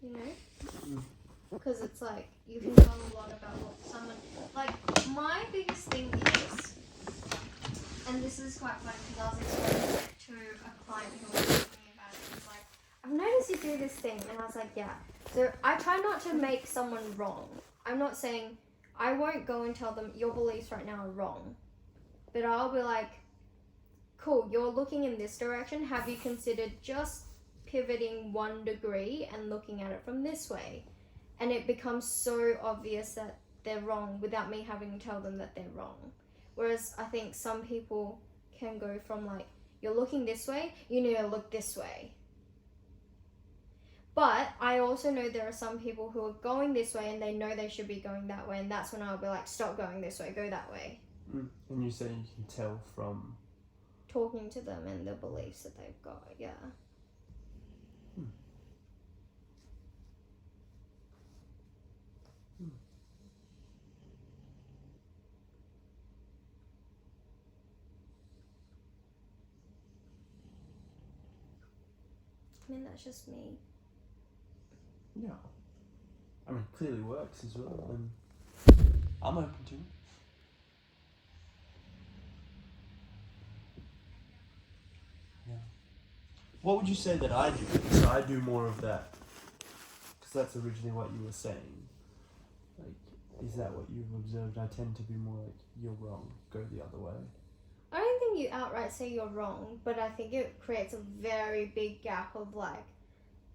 you know? Mm. Because it's like, you can tell a lot about what someone... Like, my biggest thing is, and this is quite funny because I was explaining it to a client who was talking me about it. He was like, I've noticed you do this thing. And I was like, yeah. So I try not to make someone wrong. I'm not saying, I won't go and tell them your beliefs right now are wrong. But I'll be like, cool, you're looking in this direction. Have you considered just pivoting 1 degree and looking at it from this way? And it becomes so obvious that they're wrong without me having to tell them that they're wrong. Whereas I think some people can go from like, you're looking this way, you need to look this way. But I also know there are some people who are going this way and they know they should be going that way, and that's when I'll be like, stop going this way, go that way. And you say you can tell from... Talking to them and the beliefs that they've got, yeah. I mean, that's just me. Yeah. I mean, clearly works as well, and I'm open to it. Yeah. What would you say that I do? So I do more of that. Because that's originally what you were saying. Like, is that what you've observed? I tend to be more like, you're wrong, go the other way. I don't think you outright say you're wrong, but I think it creates a very big gap of like,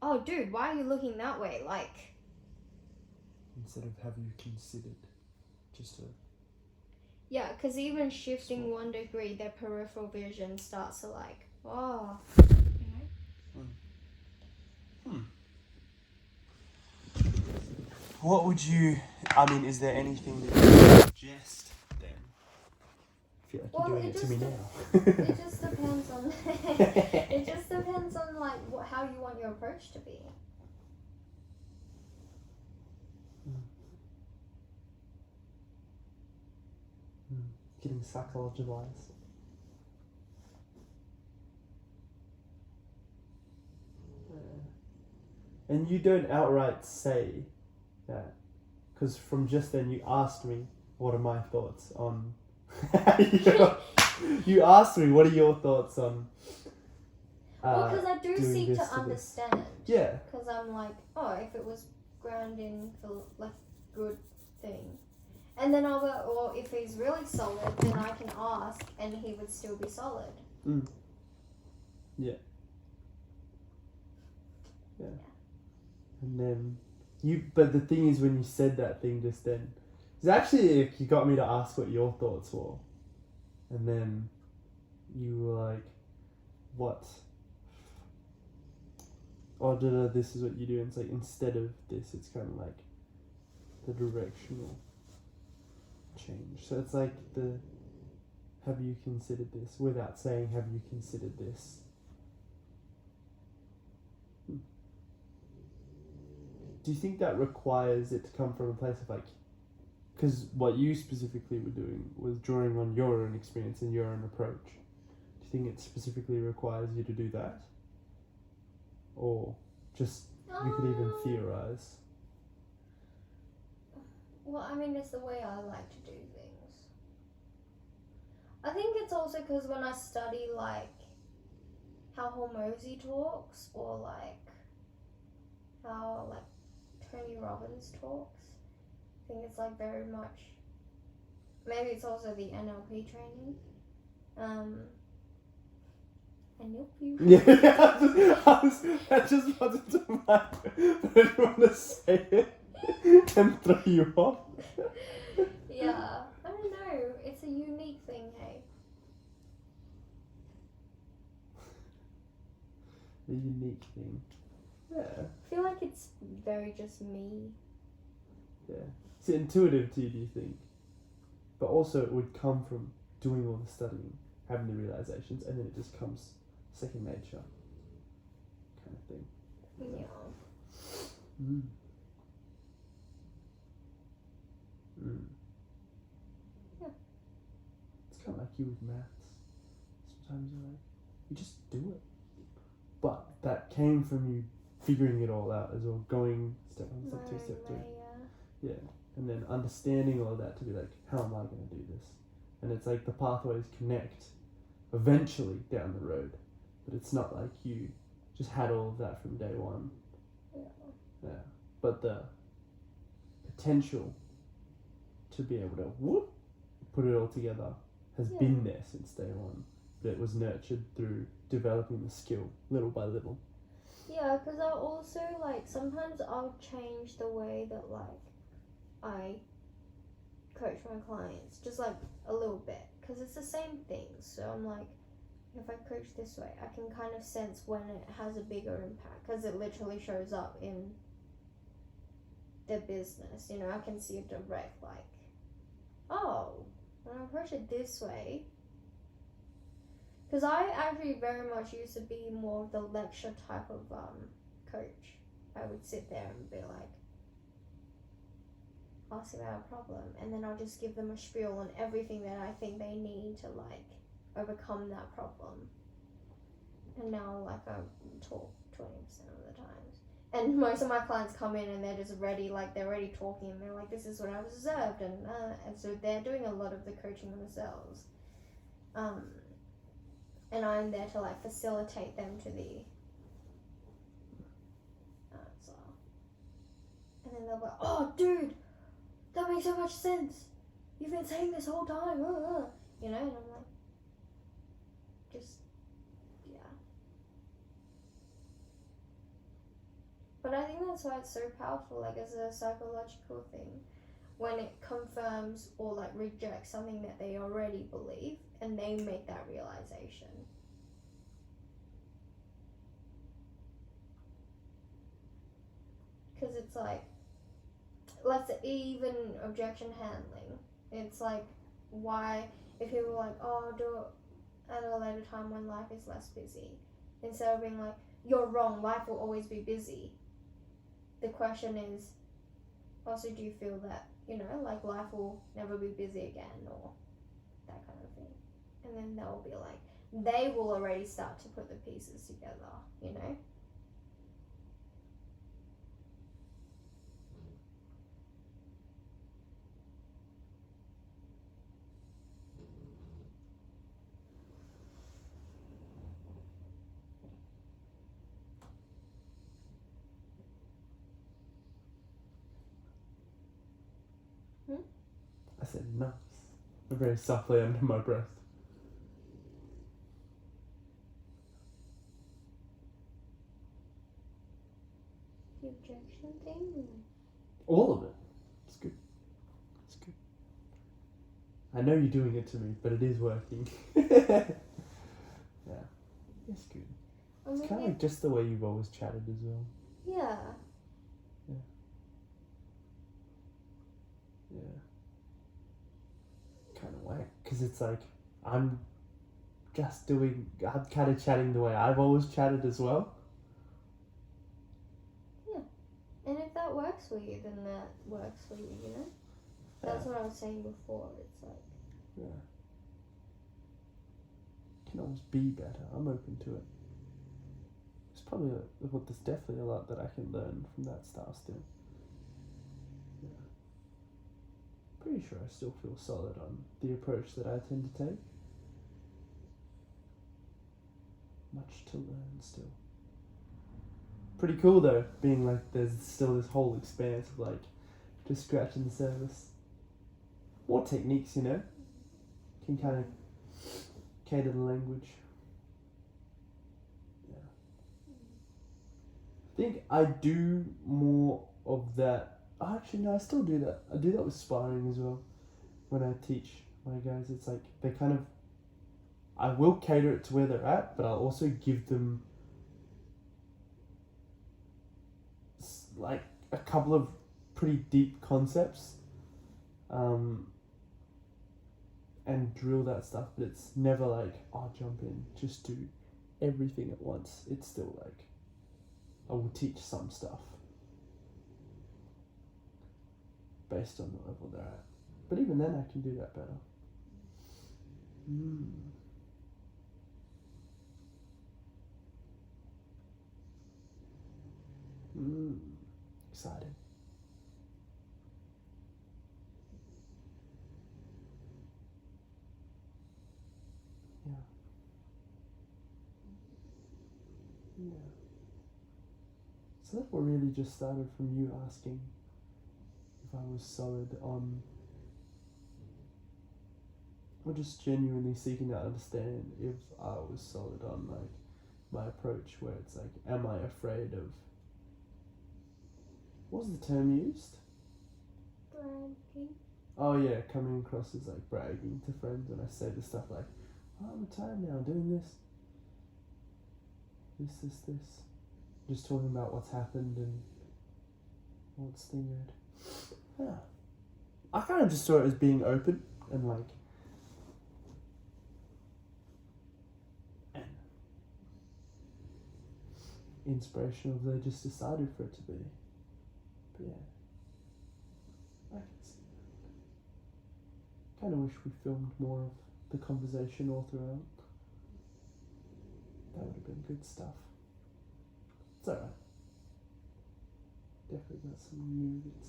oh dude, why are you looking that way? Like... Instead of have you considered just a... Yeah, because even shifting 1 degree, their peripheral vision starts to like, oh, you know? What would you... I mean, is there anything that you would suggest then? I feel like you're doing it to me now. It just depends on... it just depends on like how you want your approach to be. Getting psychologized. And you don't outright say that, because from just then you asked me what are my thoughts on... you asked me what are your thoughts on... Well, because I do seek to understand. Yeah. Because I'm like, oh, if it was grounding for like good thing. And then I'll go, well, if he's really solid, then I can ask and he would still be solid. Yeah. And then but the thing is, when you said that thing just then, it's actually you got me to ask what your thoughts were. And then you were like, what? Oh, this is what you do. And it's like, instead of this, it's kind of like the directional change. So it's like the, have you considered this, without saying, have you considered this? Do you think that requires it to come from a place of like, because what you specifically were doing was drawing on your own experience and your own approach. Do you think it specifically requires you to do that? Or just, you could even theorize? Well, I mean, it's the way I like to do things. I think it's also because when I study, like, how Hormozy talks, or, like, how, like, Tony Robbins talks, I think it's, like, very much, maybe it's also the NLP training. I knew you. Yeah, I just wanted to mind, but I didn't want to say it and throw you off. Yeah, I don't know. It's a unique thing, hey? A unique thing. Yeah. I feel like it's very just me. Yeah. It's intuitive to you, do you think? But also it would come from doing all the studying, having the realizations, and then it just comes second nature kind of thing. Yeah. Yeah. It's kind of like you with maths. Sometimes you're like, you just do it. But that came from you figuring it all out as well, going step 1, step 2, step 3. Yeah, and then understanding all of that to be like, how am I going to do this? And it's like the pathways connect eventually down the road, but it's not like you just had all of that from day one. Yeah, but the potential to be able to put it all together has been there since day one, but it was nurtured through developing the skill little by little. Yeah, because I'll also, like, sometimes I'll change the way that, like, I coach my clients, just, like, a little bit, because it's the same thing. So I'm like, if I coach this way, I can kind of sense when it has a bigger impact, because it literally shows up in their business. You know, I can see a direct, like, oh, when I approach it this way. Because I actually very much used to be more of the lecture type of coach. I would sit there and be like, ask about a problem, and then I'll just give them a spiel on everything that I think they need to, like, overcome that problem. And now, like, I talk 20% of the times. And most of my clients come in and they're just ready, like, they're already talking, and they're like, this is what I've observed, and so they're doing a lot of the coaching themselves. And I'm there to, like, facilitate them to the answer. And then they'll be like, oh, dude, that makes so much sense. You've been saying this whole time. You know, and I'm like, just, yeah. But I think that's why it's so powerful, like, as a psychological thing, when it confirms or, like, rejects something that they already believe, and they make that realization. Because it's like, let's say even objection handling. It's like, why, if people are like, oh, I'll do it at a later time when life is less busy, instead of being like, you're wrong, life will always be busy. The question is, also, do you feel that, you know, like, life will never be busy again, or that kind of thing? And then they'll be like, they will already start to put the pieces together, you know? I said nice, very softly under my breath. The objection thing? All of it. It's good. It's good. I know you're doing it to me, but it is working. Yeah. It's good. It's kind of like just the way you've always chatted as well. Yeah. Yeah. Yeah. Kind of whack, because it's like, I'm kind of chatting the way I've always chatted as well. Yeah. And if that works for you, then that works for you, you know? That's what I was saying before. It's like, yeah. Can always be better. I'm open to it. There's definitely a lot that I can learn from that style still. Yeah. Pretty sure I still feel solid on the approach that I tend to take. Much to learn still. Pretty cool though, being like there's still this whole expanse of like just scratching the surface. More techniques, you know, can kind of cater the language. Yeah. I think I do more of that. Actually, no, I still do that. I do that with sparring as well. When I teach my guys, it's like they kind of, I will cater it to where they're at, but I'll also give them like a couple of pretty deep concepts and drill that stuff, but it's never like, I'll jump in, just do everything at once. It's still like, I will teach some stuff based on the level they're at. But even then I can do that better. Excited. Yeah. Yeah. So that really just started from you asking if I was solid on, or just genuinely seeking to understand if I was solid on like my approach, where it's like, am I afraid of, what was the term used? Bragging. Oh yeah, coming across as like bragging to friends when I say the stuff like, oh, I'm retired now, doing this. Just talking about what's happened and what's stingered. Yeah. I kind of just saw it as being open and like, and inspirational. They just decided for it to be. But yeah, I can see that. Kind of wish we filmed more of the conversation all throughout. That would have been good stuff. It's alright. Definitely got some new bits.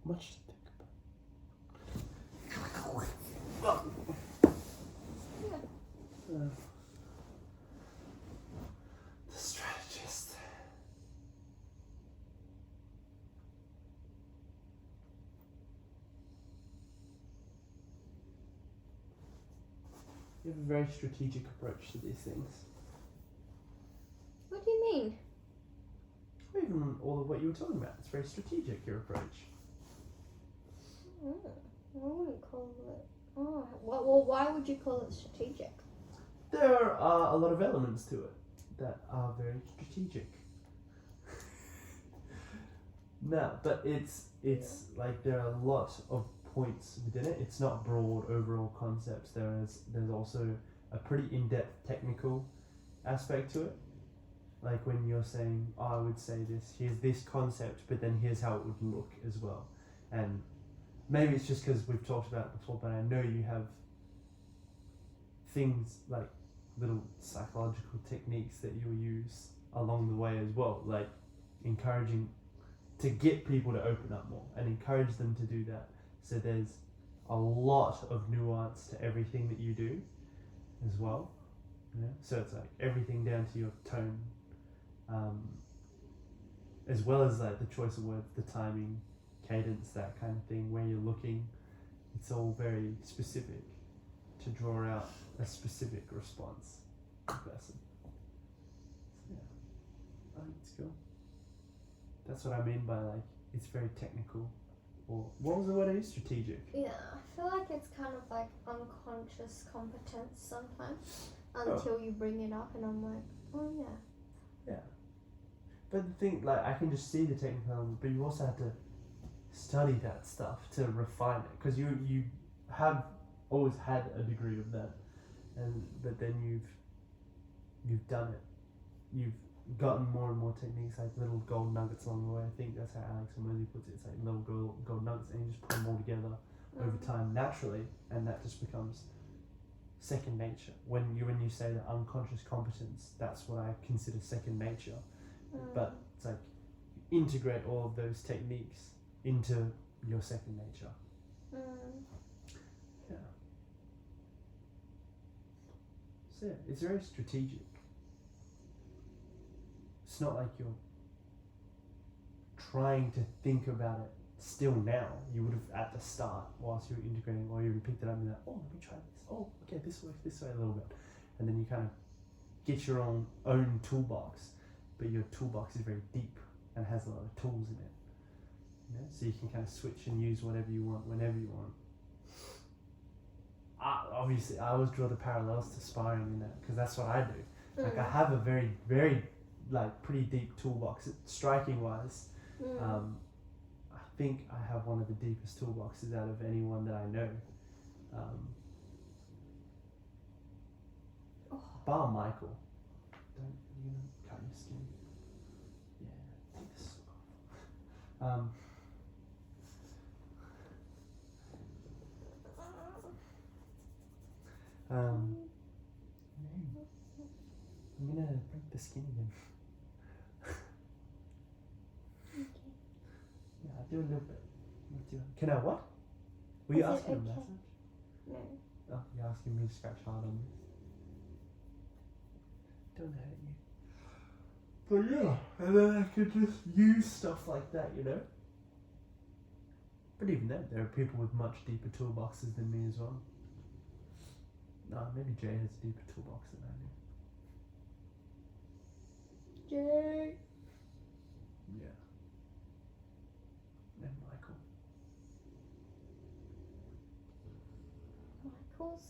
Much to think about. The strategist. You have a very strategic approach to these things. What do you mean? Even all of what you were talking about. It's very strategic, your approach. I wouldn't call it. Oh, well, why would you call it strategic? There are a lot of elements to it that are very strategic. No, but it's like there are a lot of points within it. It's not broad overall concepts. There's also a pretty in-depth technical aspect to it. Like when you're saying, oh, I would say this, here's this concept, but then here's how it would look as well. And maybe it's just because we've talked about it before, but I know you have things like little psychological techniques that you use along the way as well, like encouraging to get people to open up more and encourage them to do that. So there's a lot of nuance to everything that you do as well. Yeah? So it's like everything down to your tone, as well as like the choice of words, the timing, cadence, that kind of thing, where you're looking. It's all very specific to draw out a specific response to the person. So yeah, I think it's cool. That's what I mean by like, it's very technical. Or what was the word I used? Strategic. Yeah, I feel like it's kind of like unconscious competence sometimes until you bring it up, and I'm like, oh yeah. Yeah. But the thing, like, I can just see the technical element, but you also have to study that stuff to refine it, because you have always had a degree of that, but then you've done it. You've gotten more and more techniques, like little gold nuggets along the way. I think that's how Alex Ramosi puts it. It's like little gold nuggets, and you just put them all together over time naturally, and that just becomes second nature. When you say that unconscious competence, that's what I consider second nature. But it's like you integrate all of those techniques into your second nature. Yeah. So yeah, it's very strategic. It's not like you're trying to think about it still now. You would have at the start, whilst you were integrating, or you even picked it up and like, oh, let me try this. Oh, okay, this works this way a little bit. And then you kind of get your own toolbox, but your toolbox is very deep and has a lot of tools in it. You know? So you can kind of switch and use whatever you want, whenever you want. Obviously, I always draw the parallels to sparring in that, because that's what I do. Like, I have a very, very, like, pretty deep toolbox, striking wise. I think I have one of the deepest toolboxes out of anyone that I know. Bar Michael. Don't you gonna cut your skin? Yeah, take this off. I'm gonna break the skin again. Okay. Yeah, I'll do a little bit. Can I what? Were you I said asking a okay. message? No. Oh, you're asking me to scratch hard on this. Don't hurt you. But yeah, and then I could just use stuff like that, you know? But even then, there are people with much deeper toolboxes than me as well. No, maybe Jay has a deeper toolbox than I do. Jay.